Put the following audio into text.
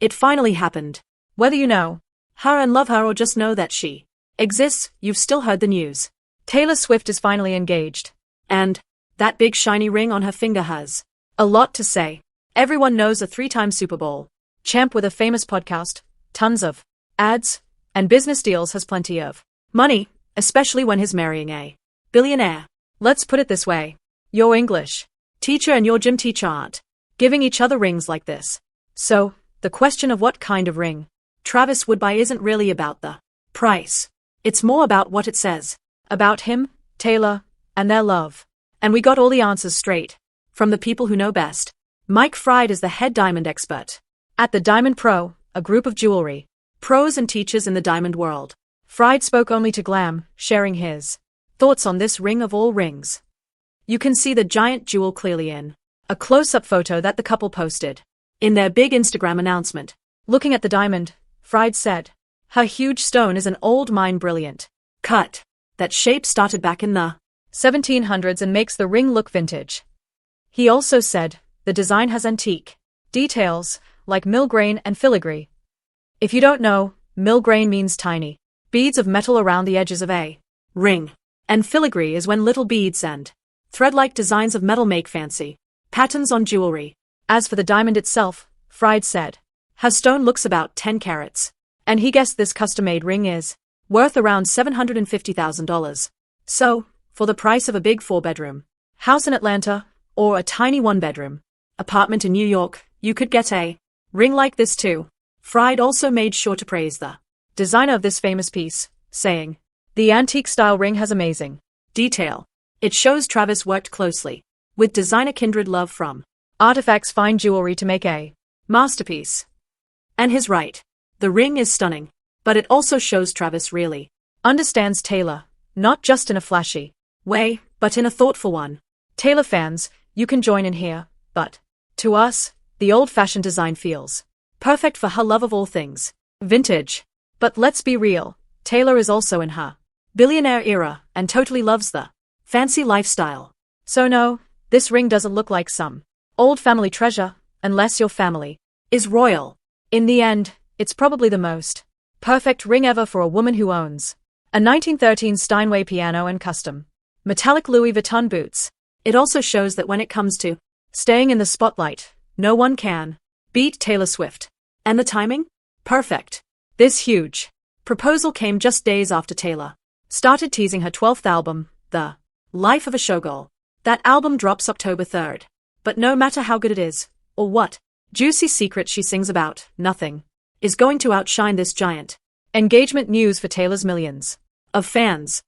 It finally happened. Whether you know her and love her or just know that she exists, you've still heard the news. Taylor Swift is finally engaged. And that big shiny ring on her finger has a lot to say. Everyone knows a 3-time Super Bowl champ with a famous podcast, tons of ads, and business deals, has plenty of money, especially when he's marrying a billionaire. Let's put it this way. Your English teacher and your gym teacher aren't giving each other rings like this. So, the question of what kind of ring Travis would buy isn't really about the price. It's more about what it says about him, Taylor, and their love. And we got all the answers straight from the people who know best. Mike Fried is the head diamond expert at the Diamond Pro, a group of jewelry pros and teachers in the diamond world. Fried spoke only to Glam, sharing his thoughts on this ring of all rings. You can see the giant jewel clearly in a close-up photo that the couple posted in their big Instagram announcement. Looking at the diamond, Fried said, "Her huge stone is an old mine brilliant cut. That shape started back in the 1700s and makes the ring look vintage." He also said, the design has antique details, like millgrain and filigree. If you don't know, millgrain means tiny beads of metal around the edges of a ring, and filigree is when little beads and thread-like designs of metal make fancy patterns on jewelry. As for the diamond itself, Fried said, her stone looks about 10 carats, and he guessed this custom-made ring is worth around $750,000. So, for the price of a big 4-bedroom house in Atlanta, or a tiny 1-bedroom apartment in New York, you could get a ring like this too. Fried also made sure to praise the designer of this famous piece, saying, the antique-style ring has amazing detail. It shows Travis worked closely with designer Kindred Love from Artifacts Fine Jewelry to make a masterpiece. And he's right. The ring is stunning, but it also shows Travis really understands Taylor, not just in a flashy way, but in a thoughtful one. Taylor fans, you can join in here, but to us, the old-fashioned design feels perfect for her love of all things vintage. But let's be real, Taylor is also in her billionaire era and totally loves the fancy lifestyle. So no, this ring doesn't look like some old family treasure, unless your family is royal. In the end, it's probably the most perfect ring ever for a woman who owns a 1913 Steinway piano and custom metallic Louis Vuitton boots. It also shows that when it comes to staying in the spotlight, no one can beat Taylor Swift. And the timing? Perfect. This huge proposal came just days after Taylor started teasing her 12th album, The Life of a Showgirl. That album drops October 3rd. But no matter how good it is, or what juicy secret she sings about, nothing is going to outshine this giant engagement news for Taylor's millions of fans.